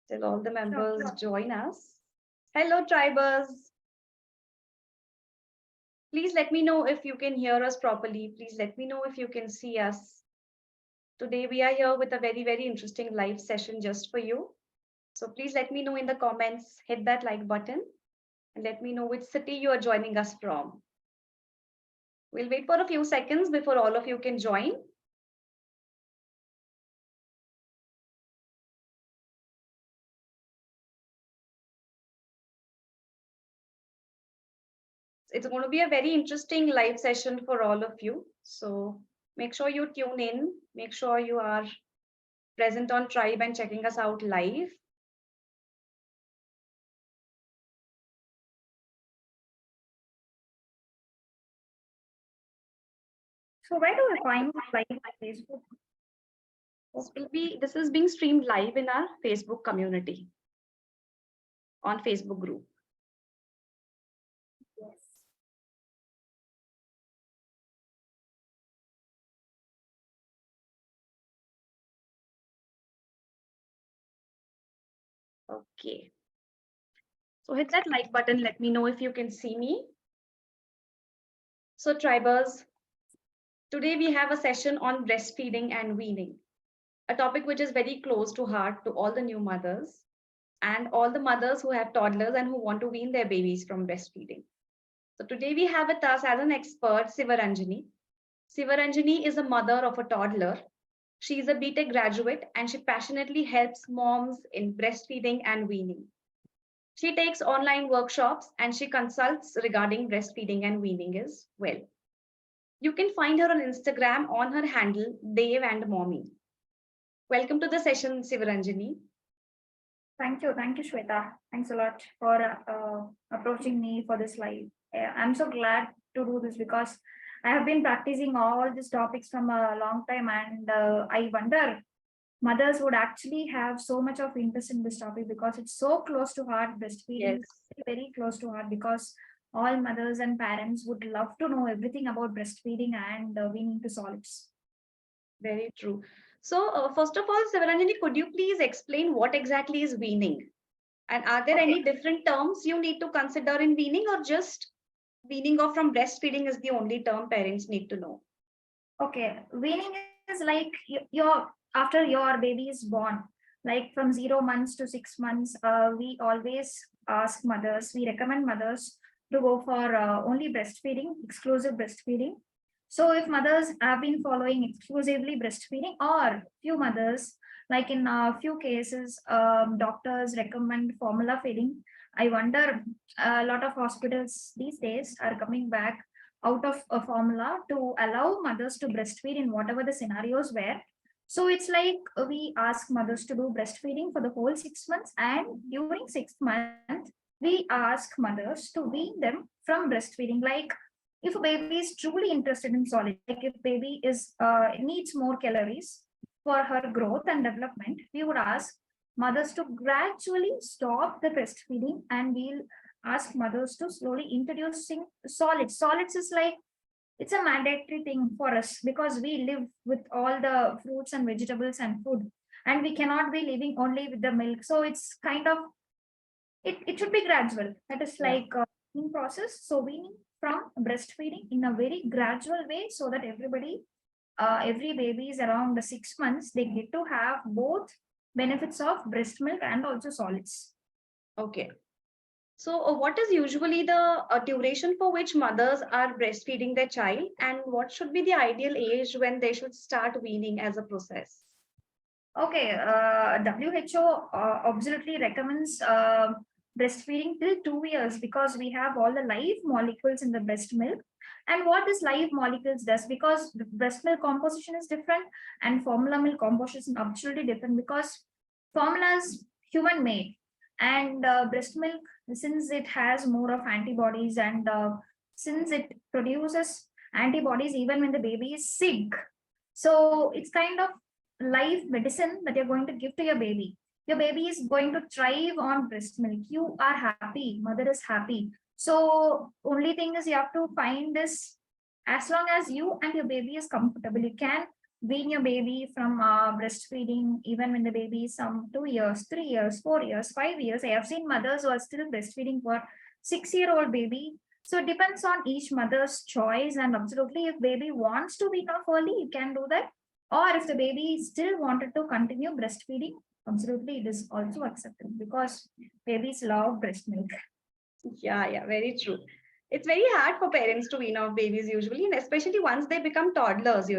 till all the members join us. Hello, tribers. Please let me know if you can hear us properly. Please let me know if you can see us. Today, we are here with a very, very interesting live session just for you. So please let me know in the comments, hit that like button, and let me know which city you are joining us from. We'll wait for a few seconds before all of you can join. It's going to be a very interesting live session for all of you. So make sure you tune in, make sure you are present on Tribe and checking us out live. So where do we find live on Facebook? This is being streamed live in our Facebook community on Facebook group. Yes. Okay. So hit that like button. Let me know if you can see me. So tribers, today we have a session on breastfeeding and weaning, a topic which is very close to heart to all the new mothers and all the mothers who have toddlers and who want to wean their babies from breastfeeding. So today we have with us as an expert, Sivaranjani. Sivaranjani is a mother of a toddler. She is a BTech graduate and she passionately helps moms in breastfeeding and weaning. She takes online workshops and she consults regarding breastfeeding and weaning as well. You can find her on Instagram on her handle, Dave and Mommy. Welcome to the session, Sivaranjani. Thank you, Shweta. Thanks a lot for approaching me for this live. I'm so glad to do this because I have been practicing all these topics from a long time, and I wonder mothers would actually have so much of interest in this topic because it's so close to heart. Breastfeeding is very close to heart because all mothers and parents would love to know everything about breastfeeding and weaning to solids. Very true. So first of all, Sivaranjani, could you please explain what exactly is weaning? And are there any different terms you need to consider in weaning, or just weaning off from breastfeeding is the only term parents need to know? Okay, weaning is like your after your baby is born, like from 0 months to 6 months. We always ask mothers, we recommend mothers to go for only breastfeeding, exclusive breastfeeding. So if mothers have been following exclusively breastfeeding, or few mothers, like in a few cases, doctors recommend formula feeding. I wonder a lot of hospitals these days are coming back out of a formula to allow mothers to breastfeed in whatever the scenarios were. So it's like we ask mothers to do breastfeeding for the whole 6 months, and during 6 months, we ask mothers to wean them from breastfeeding. Like if a baby is truly interested in solid, like if baby is needs more calories for her growth and development, we would ask mothers to gradually stop the breastfeeding, and we'll ask mothers to slowly introducing solids. Solids is like it's a mandatory thing for us because we live with all the fruits and vegetables and food, and we cannot be living only with the milk. So it's kind of it should be gradual. That is like in process. So we need from breastfeeding in a very gradual way so that every baby is around the 6 months, they get to have both benefits of breast milk and also solids. Okay. So what is usually the duration for which mothers are breastfeeding their child, and what should be the ideal age when they should start weaning as a process? Okay, WHO absolutely recommends breastfeeding till 2 years because we have all the live molecules in the breast milk. And what this live molecules does, because the breast milk composition is different and formula milk composition is absolutely different, because formula is human made, and breast milk, since it has more of antibodies, and since it produces antibodies even when the baby is sick, so it's kind of live medicine that you're going to give to your baby. Your baby is going to thrive on breast milk. You are happy, mother is happy. So only thing is you have to find this, as long as you and your baby is comfortable, you can wean your baby from breastfeeding, even when the baby is some 2 years, 3 years, 4 years, 5 years. I have seen mothers who are still breastfeeding for 6-year-old baby. So it depends on each mother's choice, and absolutely, if baby wants to wean off early, you can do that. Or if the baby still wanted to continue breastfeeding, absolutely, it is also acceptable because babies love breast milk. Yeah, very true. It's very hard for parents to wean off babies usually, and especially once they become toddlers.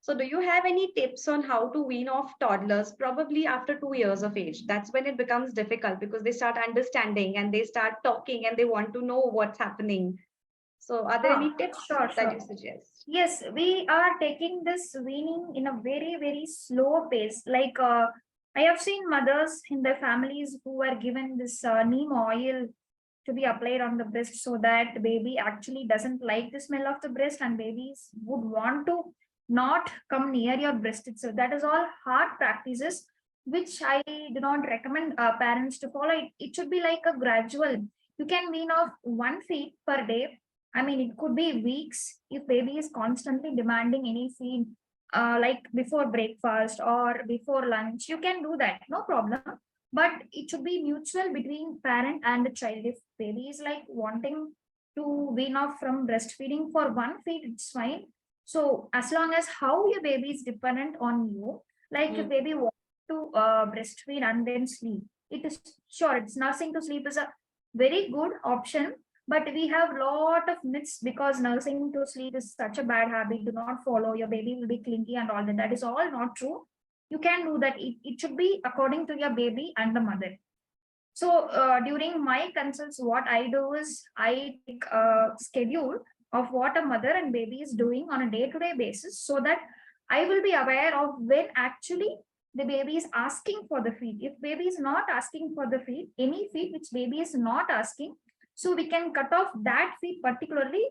So, do you have any tips on how to wean off toddlers, probably after 2 years of age? That's when it becomes difficult because they start understanding and they start talking and they want to know what's happening. So, are there any tips Sure, that sure. you suggest? Yes, we are taking this weaning in a very, very slow pace. Like I have seen mothers in their families who are given this neem oil to be applied on the breast so that the baby actually doesn't like the smell of the breast, and babies would want to not come near your breast itself. That is all hard practices which I do not recommend parents to follow. It should be like a gradual. You can wean off 1 feed per day. I mean, it could be weeks if baby is constantly demanding any feed, like before breakfast or before lunch. You can do that, no problem. But it should be mutual between parent and the child. If baby is like wanting to wean off from breastfeeding for 1 feed, it's fine. So as long as how your baby is dependent on you, like if Mm. baby wants to breastfeed and then sleep, it is sure it's nursing to sleep is a very good option, but we have lot of myths because nursing to sleep is such a bad habit. Do not follow. Your baby will be clingy and all that. That is all not true. You can do that. It should be according to your baby and the mother. So during my consults, what I do is I take a schedule of what a mother and baby is doing on a day-to-day basis so that I will be aware of when actually the baby is asking for the feed. If baby is not asking for the feed, any feed which baby is not asking, so we can cut off that feed particularly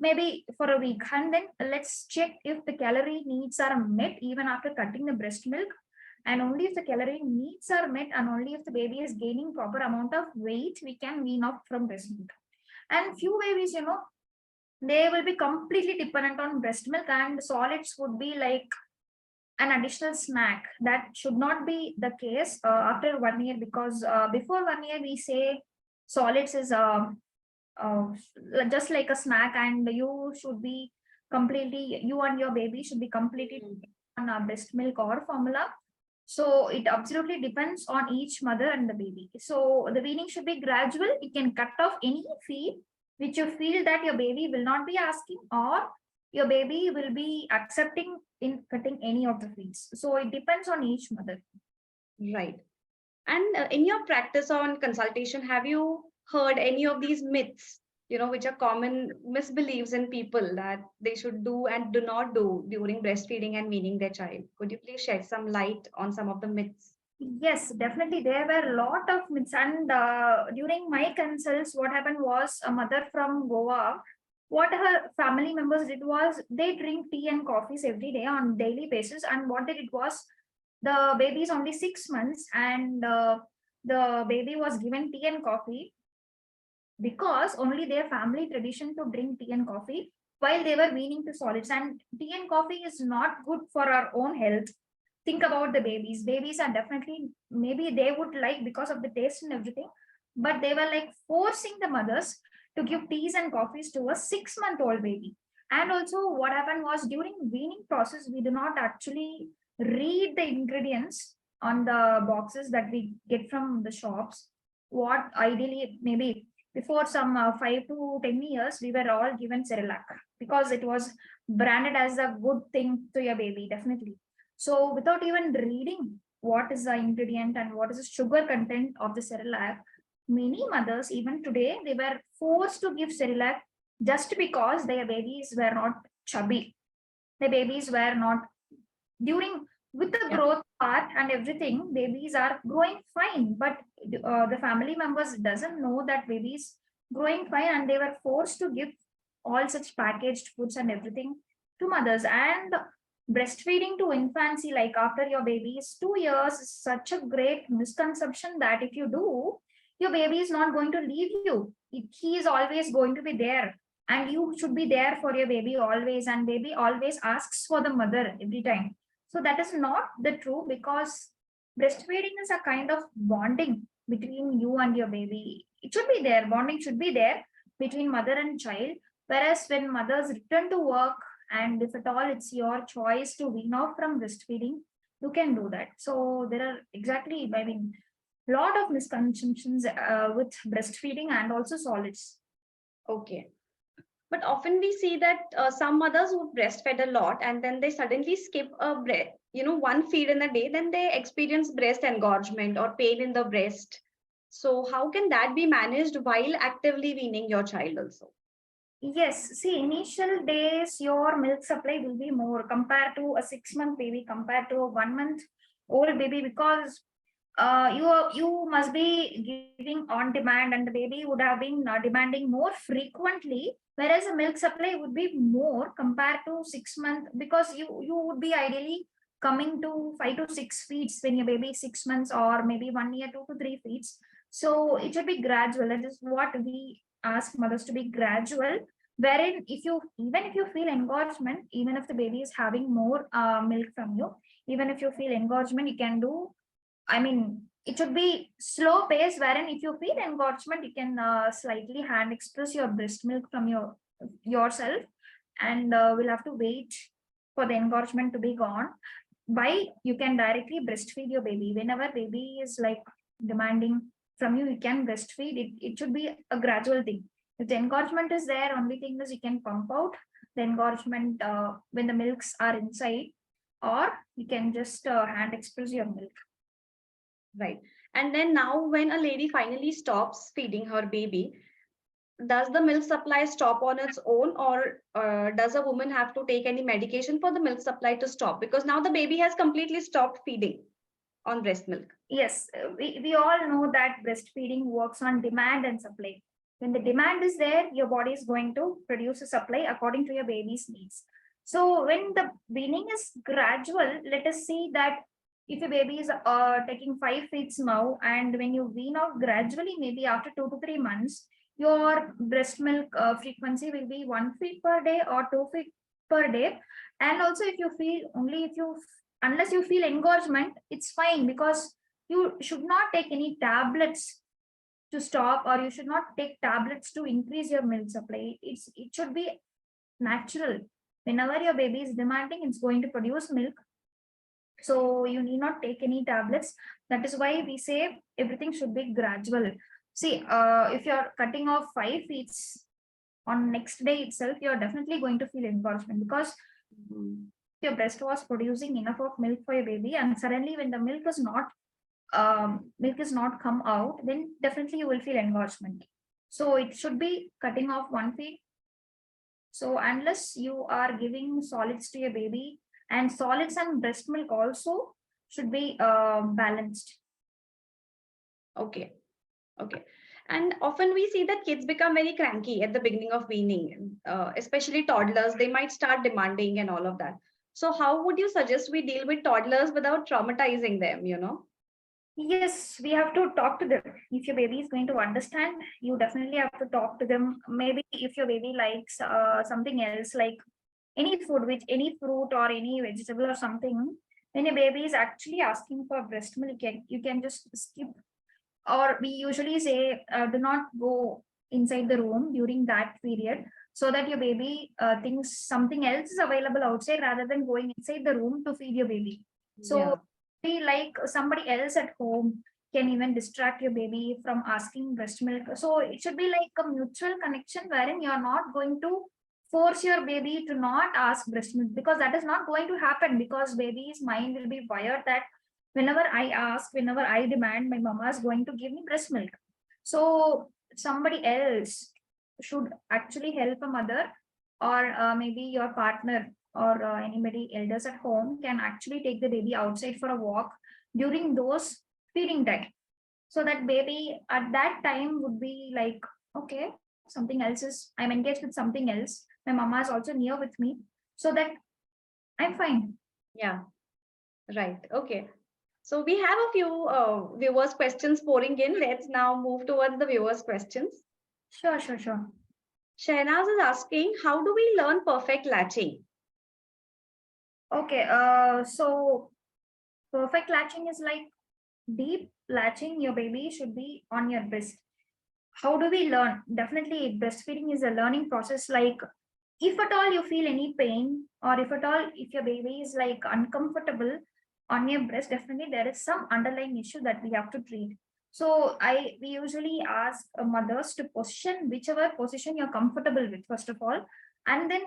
maybe for a week, and then let's check if the calorie needs are met even after cutting the breast milk, and only if the calorie needs are met and only if the baby is gaining proper amount of weight, we can wean off from breast milk. And few babies, they will be completely dependent on breast milk, and solids would be like an additional snack. That should not be the case after 1 year, because before 1 year we say solids is uh, just like a snack, and you should be completely, you and your baby should be completely on breast milk or formula. So it absolutely depends on each mother and the baby. So the weaning should be gradual. You can cut off any feed which you feel that your baby will not be asking, or your baby will be accepting in cutting any of the feeds. So it depends on each mother. Right. And in your practice on consultation, have you heard any of these myths, which are common misbeliefs in people that they should do and do not do during breastfeeding and weaning their child? Could you please shed some light on some of the myths? Yes, definitely. There were a lot of myths. And during my consults, what happened was a mother from Goa, what her family members did was they drink tea and coffees every day on daily basis. And what they did was the baby is only 6 months, and the baby was given tea and coffee because only their family tradition to drink tea and coffee while they were weaning to solids. And tea and coffee is not good for our own health. Think about the babies. Babies are definitely, maybe they would like because of the taste and everything, but they were like forcing the mothers to give teas and coffees to a 6-month-old baby. And also what happened was during weaning process, we do not actually read the ingredients on the boxes that we get from the shops. What ideally, maybe before some 5 to 10 years, we were all given Cerelac because it was branded as a good thing to your baby, definitely. So without even reading what is the ingredient and what is the sugar content of the Cerelac, many mothers, even today, they were forced to give Cerelac just because their babies were not chubby. The babies were not during with the Yeah. growth part and everything, babies are growing fine, but the family members doesn't know that babies growing fine, and they were forced to give all such packaged foods and everything to mothers. And breastfeeding to infancy, like after your baby is 2 years, is such a great misconception that if you do, your baby is not going to leave you. He is always going to be there. and you should be there for your baby always, and baby always asks for the mother every time. So that is not the true, because breastfeeding is a kind of bonding between you and your baby. It should be there, bonding should be there between mother and child. Whereas when mothers return to work, and if at all it's your choice to wean off from breastfeeding, you can do that. So there are exactly, I mean, lot of misconceptions with breastfeeding and also solids. Okay. But often we see that some mothers who breastfed a lot and then they suddenly skip a one feed in a day, then they experience breast engorgement or pain in the breast. So how can that be managed while actively weaning your child also? Yes, see, initial days your milk supply will be more compared to a 6 month baby, compared to a 1 month old baby, because you must be giving on demand, and the baby would have been demanding more frequently, whereas the milk supply would be more compared to 6 month, because you would be ideally coming to 5 to 6 feeds when your baby is 6 months, or maybe 1 year 2 to 3 feeds. So it should be gradual. That is what we ask mothers to be gradual, wherein if you feel engorgement, even if the baby is having more milk from you, even if you feel engorgement, you can do, I mean, it should be slow pace, wherein if you feel engorgement, you can slightly hand express your breast milk from yourself, and we'll have to wait for the engorgement to be gone. By you can directly breastfeed your baby whenever baby is like demanding from you. You can breastfeed it. It should be a gradual thing. If the engorgement is there, only thing is you can pump out the engorgement when the milks are inside, or you can just hand express your milk. Right. And then now when a lady finally stops feeding her baby, does the milk supply stop on its own, or does a woman have to take any medication for the milk supply to stop? Because now the baby has completely stopped feeding on breast milk. Yes, we all know that breastfeeding works on demand and supply. When the demand is there, your body is going to produce a supply according to your baby's needs. So when the weaning is gradual, let us see that if your baby is taking 5 feeds now, and when you wean out gradually, maybe after 2 to 3 months, your breast milk frequency will be 1 feed per day or 2 feed per day. And also, if you feel only if you unless you feel engorgement, it's fine, because you should not take any tablets to stop, or you should not take tablets to increase your milk supply. It should be natural. Whenever your baby is demanding, it's going to produce milk, so you need not take any tablets. That is why we say everything should be gradual. See, if you're cutting off 5 feeds on next day itself, you're definitely going to feel engorgement, because your breast was producing enough of milk for your baby, and suddenly when the milk is not come out, then definitely you will feel engorgement. So it should be cutting off 1 feed. So unless you are giving solids to your baby, and solids and breast milk also should be balanced. Okay. Okay. And often we see that kids become very cranky at the beginning of weaning, especially toddlers. They might start demanding and all of that. So, how would you suggest we deal with toddlers without traumatizing them? Yes, we have to talk to them. If your baby is going to understand, you definitely have to talk to them. Maybe if your baby likes something else, like any food, which any fruit or any vegetable or something, when your baby is actually asking for breast milk, you can just skip. Or we usually say, do not go inside the room during that period, so that your baby thinks something else is available outside, rather than going inside the room to feed your baby. So Yeah. be like somebody else at home can even distract your baby from asking breast milk. So it should be like a mutual connection, wherein you're not going to force your baby to not ask breast milk, because that is not going to happen, because baby's mind will be wired that whenever I ask, whenever I demand, my mama is going to give me breast milk. So somebody else should actually help a mother, or maybe your partner, or anybody elders at home can actually take the baby outside for a walk during those feeding time. So that baby at that time would be like, okay, something else is, I'm engaged with something else. My mama is also near with me, so that I'm fine. Yeah. Right. Okay. So, we have a few viewers' questions pouring in. Let's now move towards the viewers' questions. Sure, sure, sure. Shahnaz is asking, how do we learn perfect latching? Okay, so perfect latching is like deep latching. Your baby should be on your breast. How do we learn? Definitely, breastfeeding is a learning process. Like, if at all you feel any pain, or if at all if your baby is like uncomfortable on your breast, definitely there is some underlying issue that we have to treat. So we usually ask mothers to position whichever position you're comfortable with, first of all, and then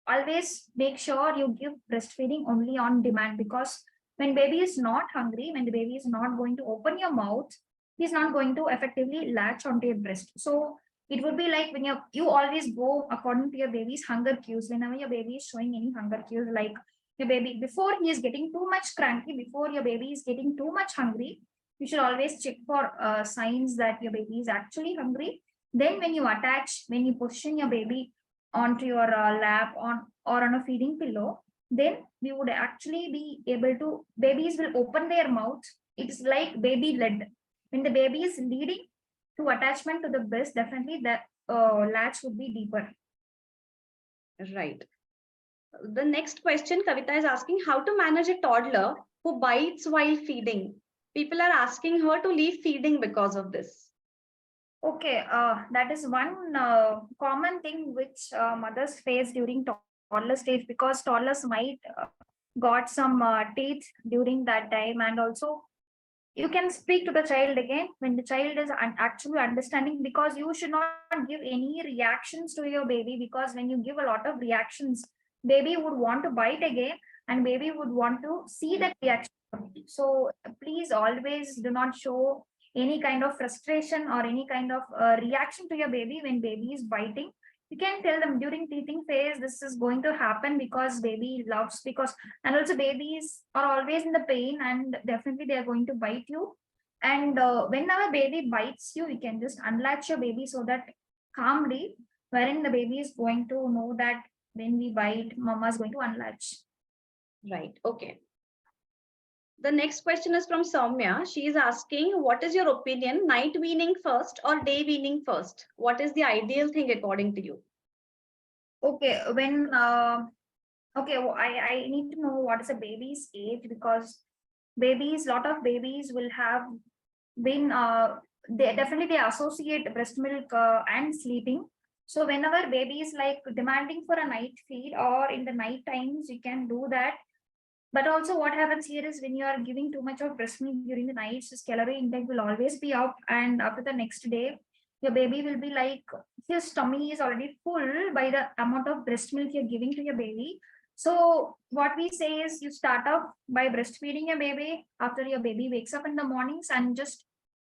always make sure you give breastfeeding only on demand, because when baby is not hungry, when the baby is not going to open your mouth, he's not going to effectively latch onto your breast. So it would be like when you always go according to your baby's hunger cues. Whenever your baby is showing any hunger cues, like your baby before he is getting too much cranky, before your baby is getting too much hungry, you should always check for signs that your baby is actually hungry. Then when you position your baby onto your lap on or on a feeding pillow, then we would actually be able to, babies will open their mouth. It's like baby led. When the baby is leading to attachment to the breast, definitely that latch would be deeper. Right. The next question, Kavita is asking, how to manage a toddler who bites while feeding. People are asking her to leave feeding because of this. Okay, that is one common thing which mothers face during toddler stage, because toddlers might got some teeth during that time. And also you can speak to the child again when the child is actually understanding, because you should not give any reactions to your baby, because when you give a lot of reactions, baby would want to bite again, and baby would want to see that reaction. So please always do not show any kind of frustration or any kind of reaction to your baby when baby is biting. You can tell them during teething phase this is going to happen because baby loves, because and also babies are always in the pain and definitely they are going to bite you. And whenever baby bites you, you can just unlatch your baby so that calmly, wherein the baby is going to know that when we bite, mama is going to unlatch. Right. Okay. The next question is from Soumya. She is asking, what is your opinion, night weaning first or day weaning first? What is the ideal thing according to you? Okay, when okay, I need to know what is a baby's age, because babies, lot of babies will have been they definitely they associate breast milk and sleeping. So whenever baby is like demanding for a night feed or in the night times, you can do that. But also what happens here is when you are giving too much of breast milk during the night, his calorie intake will always be up, and after the next day your baby will be like his tummy is already full by the amount of breast milk you're giving to your baby. So what we say is you start off by breastfeeding your baby after your baby wakes up in the mornings, and just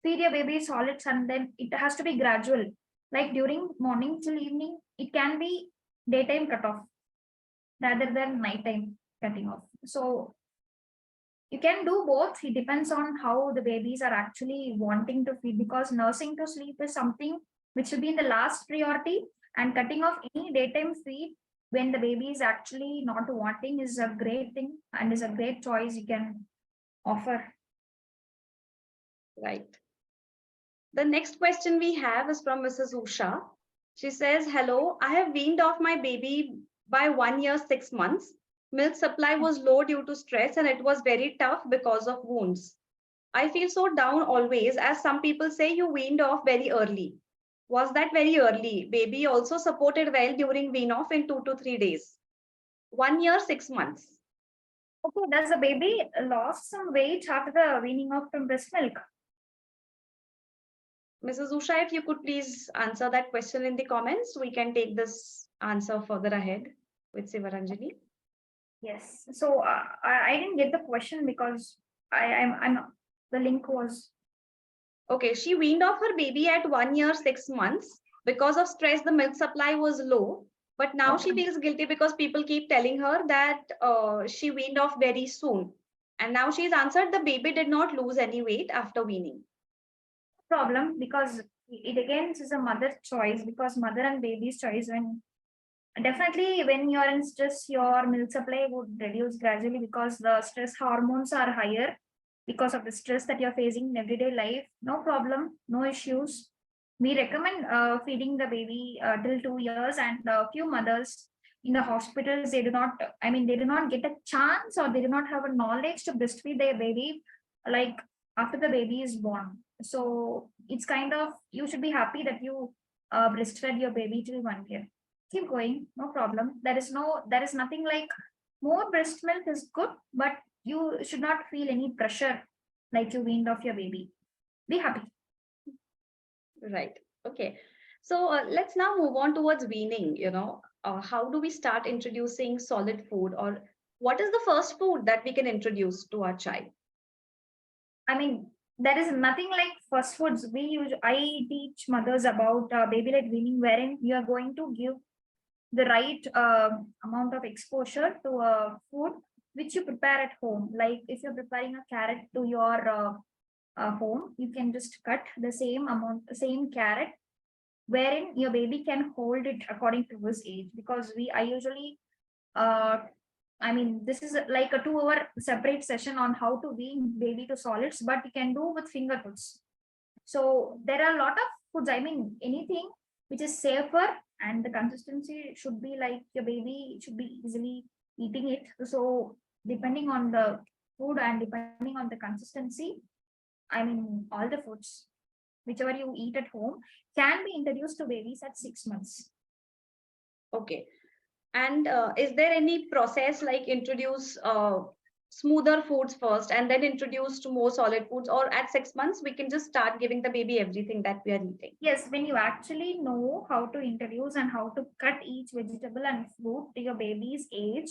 feed your baby solids, and then it has to be gradual, like during morning till evening. It can be daytime cutoff rather than nighttime cutting off. So you can do both. It depends on how the babies are actually wanting to feed, because nursing to sleep is something which should be in the last priority, and cutting off any daytime feed when the baby is actually not wanting is a great thing and is a great choice you can offer. Right. The next question we have is from Mrs. Usha. She says, hello, I have weaned off my baby by 1 year, 6 months. Milk supply was low due to stress and it was very tough because of wounds. I feel so down always, as some people say you weaned off very early. Was that very early? Baby also supported well during wean off in 2 to 3 days. 1 year, 6 months. Okay, does the baby lost some weight after the weaning off from breast milk? Mrs. Usha, if you could please answer that question in the comments, we can take this answer further ahead with Sivaranjani. Yes. So I didn't get the question because I'm the link was Okay, she weaned off her baby at 1 year, 6 months. Because of stress, the milk supply was low. But now she okay. feels guilty because people keep telling her that she weaned off very soon. And now she's answered the baby did not lose any weight after weaning. Problem, because it again is a mother choice, because mother and baby's choice. When definitely when you're in stress, your milk supply would reduce gradually, because the stress hormones are higher because of the stress that you're facing in everyday life. No problem, no issues. We recommend feeding the baby till 2 years, and a few mothers in the hospitals, they do not, I mean, they do not get a chance, or they do not have a knowledge to breastfeed their baby like after the baby is born. So it's kind of, you should be happy that you breastfed your baby till 1 year. Keep going, no problem. There is nothing like more breast milk is good, but you should not feel any pressure like you weaned off your baby. Be happy. Right. Okay. So let's now move on towards weaning. How do we start introducing solid food, or what is the first food that we can introduce to our child? I mean, there is nothing like first foods. I teach mothers about baby led weaning, wherein you are going to give the right amount of exposure to a food which you prepare at home. Like if you're preparing a carrot to your home, you can just cut the same amount, the same carrot, wherein your baby can hold it according to his age. Because I usually uh, I mean, this is like a 2 hour separate session on how to wean baby to solids, but you can do with finger foods. So there are a lot of foods. I mean, anything which is safer, and the consistency should be like your baby should be easily eating it. So depending on the food and depending on the consistency, I mean, all the foods whichever you eat at home can be introduced to babies at 6 months. Okay. And is there any process like introduce smoother foods first and then introduce to more solid foods, or at 6 months we can just start giving the baby everything that we are eating? Yes, when you actually know how to introduce and how to cut each vegetable and fruit to your baby's age,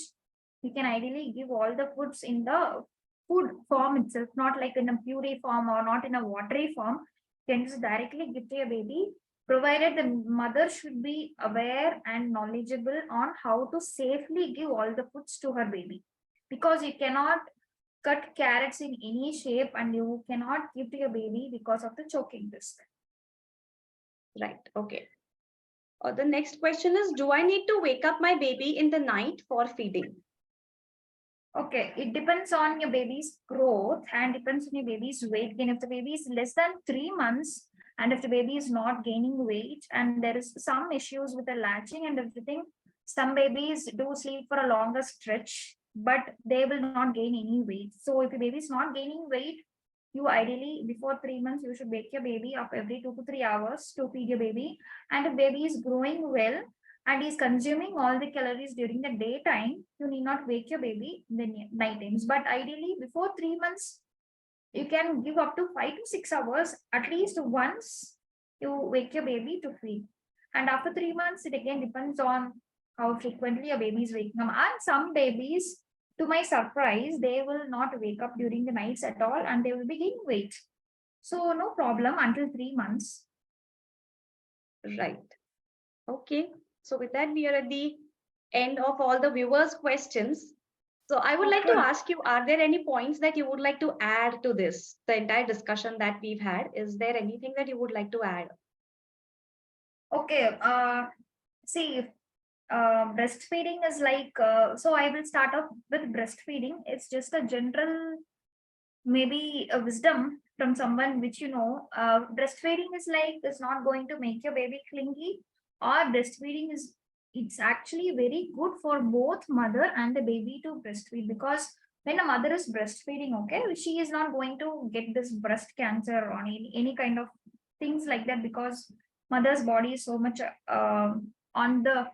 you can ideally give all the foods in the food form itself, not like in a puree form or not in a watery form. You can just directly give to your baby, provided the mother should be aware and knowledgeable on how to safely give all the foods to her baby. Because you cannot cut carrots in any shape and you cannot give to your baby because of the choking risk. Right. Okay. The next question is, do I need to wake up my baby in the night for feeding? Okay, it depends on your baby's growth and depends on your baby's weight gain. If the baby is less than 3 months and if the baby is not gaining weight and there is some issues with the latching and everything, some babies do sleep for a longer stretch, but they will not gain any weight. So if your baby is not gaining weight, you ideally before 3 months you should wake your baby up every 2 to 3 hours to feed your baby. And if baby is growing well and is consuming all the calories during the daytime, you need not wake your baby in the night times. But ideally, before 3 months, you can give up to 5 to 6 hours at least once you wake your baby to feed. And after 3 months, it again depends on how frequently your baby is waking up. And some babies, to my surprise, they will not wake up during the nights at all and they will be gaining weight. So, no problem until 3 months. Right. Okay. So with that, we are at the end of all the viewers' questions. So I would like to ask you, are there any points that you would like to add to this, the entire discussion that we've had? Is there anything that you would like to add? Okay. See, breastfeeding is like, so I will start off with breastfeeding. It's just a general, maybe a wisdom from someone which you know. Breastfeeding is like, it's not going to make your baby clingy, or breastfeeding is, it's actually very good for both mother and the baby to breastfeed. Because when a mother is breastfeeding, okay, she is not going to get this breast cancer or any kind of things like that, because mother's body is so much on the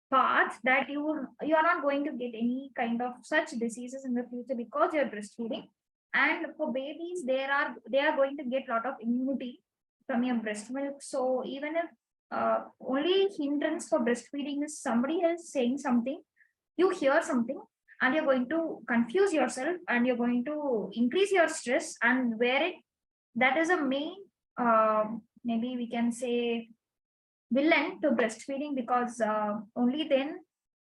path that you are not going to get any kind of such diseases in the future because you're breastfeeding. And for babies, they are going to get a lot of immunity from your breast milk. So even if only hindrance for breastfeeding is somebody else saying something, you hear something and you're going to confuse yourself and you're going to increase your stress, and where it, that is a main maybe we can say villain to breastfeeding. Because only then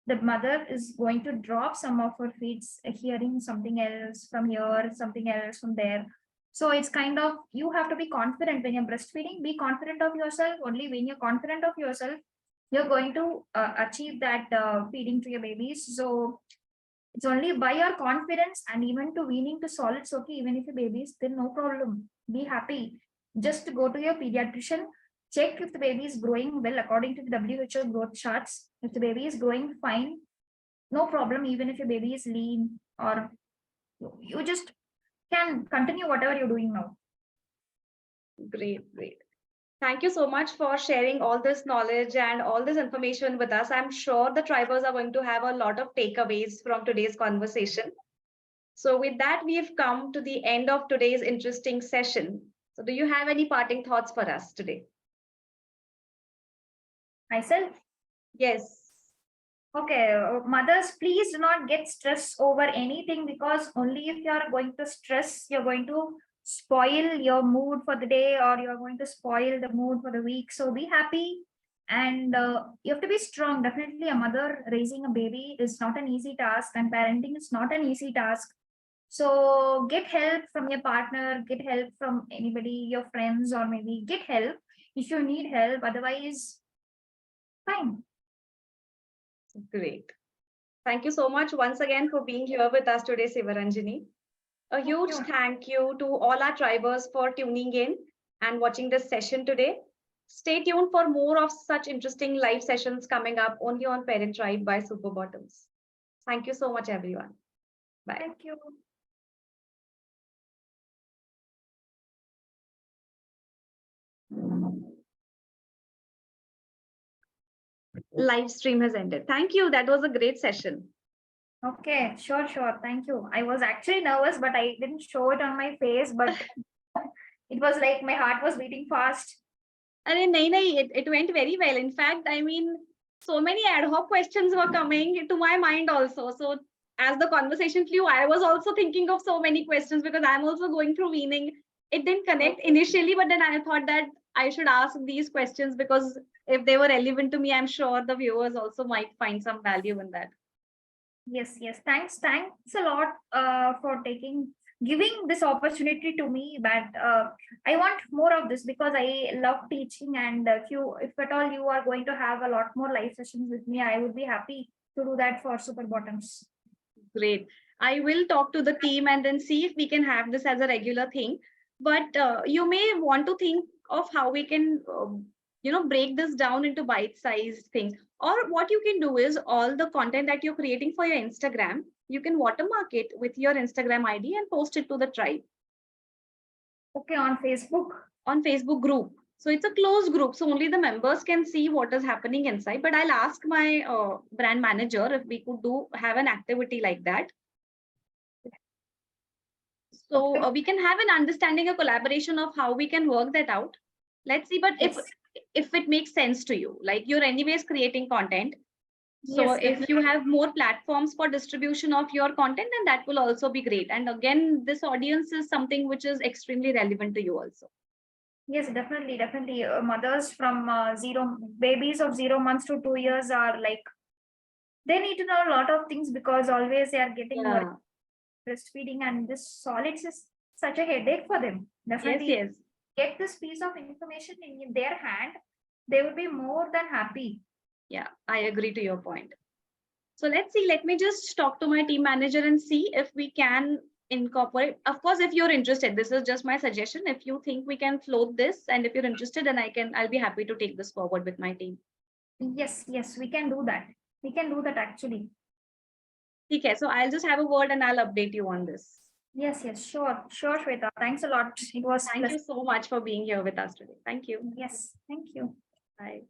the mother is going to drop some of her feeds, hearing something else from here, something else from there. So it's kind of, you have to be confident when you're breastfeeding. Be confident of yourself. Only when you're confident of yourself, you're going to achieve that feeding to your babies. So it's only by your confidence, and even to weaning to solids. Okay, even if your baby is thin, no problem. Be happy. Just go to your pediatrician, check if the baby is growing well according to the WHO growth charts. If the baby is growing fine, no problem, even if your baby is lean, or you just can continue whatever you're doing now. Great, great. Thank you so much for sharing all this knowledge and all this information with us. I'm sure the tribers are going to have a lot of takeaways from today's conversation. So with that, we've come to the end of today's interesting session. So do you have any parting thoughts for us today? Myself? Yes. Okay, mothers, please do not get stressed over anything, because only if you are going to stress, you're going to spoil your mood for the day, or you're going to spoil the mood for the week. So be happy, and you have to be strong. Definitely, a mother raising a baby is not an easy task, and parenting is not an easy task. So get help from your partner, get help from anybody, your friends, or maybe get help if you need help. Otherwise, fine. Great. Thank you so much once again for being here with us today, Sivaranjani. A huge thank you to all our tribers for tuning in and watching this session today. Stay tuned for more of such interesting live sessions coming up only on Parent Tribe by SuperBottoms. Thank you so much, everyone. Bye. Thank you. Live stream has ended. Thank you. That was a great session. Okay, sure. Thank you. I was actually nervous, but I didn't show it on my face, but it was like my heart was beating fast. It went very well. In fact, I mean, so many ad hoc questions were coming to my mind also. So as the conversation flew, I was also thinking of so many questions because I'm also going through weaning. It didn't connect initially, but then I thought that I should ask these questions because if they were relevant to me, I'm sure the viewers also might find some value in that. Yes. Thanks a lot for giving this opportunity to me. But I want more of this because I love teaching. And if at all you are going to have a lot more live sessions with me, I would be happy to do that for SuperBottoms. Great. I will talk to the team and then see if we can have this as a regular thing. But you may want to think of how we can, break this down into bite-sized things. Or what you can do is all the content that you're creating for your Instagram, you can watermark it with your Instagram ID and post it to the tribe. Okay, on Facebook? On Facebook group. So it's a closed group. So only the members can see what is happening inside. But I'll ask my brand manager if we could have an activity like that. So we can have an understanding, a collaboration of how we can work that out. Let's see. But if it makes sense to you, like you're anyways creating content. So if you have more platforms for distribution of your content, then that will also be great. And again, this audience is something which is extremely relevant to you also. Yes, definitely. Mothers from babies of 0 months to 2 years are like, they need to know a lot of things because always they are getting breastfeeding, and this solids is such a headache for them. Definitely get this piece of information in their hand, they will be more than happy. Yeah, I agree to your point. So let's see, let me just talk to my team manager and see if we can incorporate. Of course, if you're interested, this is just my suggestion. If you think we can float this and if you're interested, then I'll be happy to take this forward with my team. Yes, we can do that. We can do that actually. Okay, so I'll just have a word and I'll update you on this. Yes, sure, Shweta. Thanks a lot. It was Thank you so much for being here with us today. Thank you. Yes, thank you. Bye.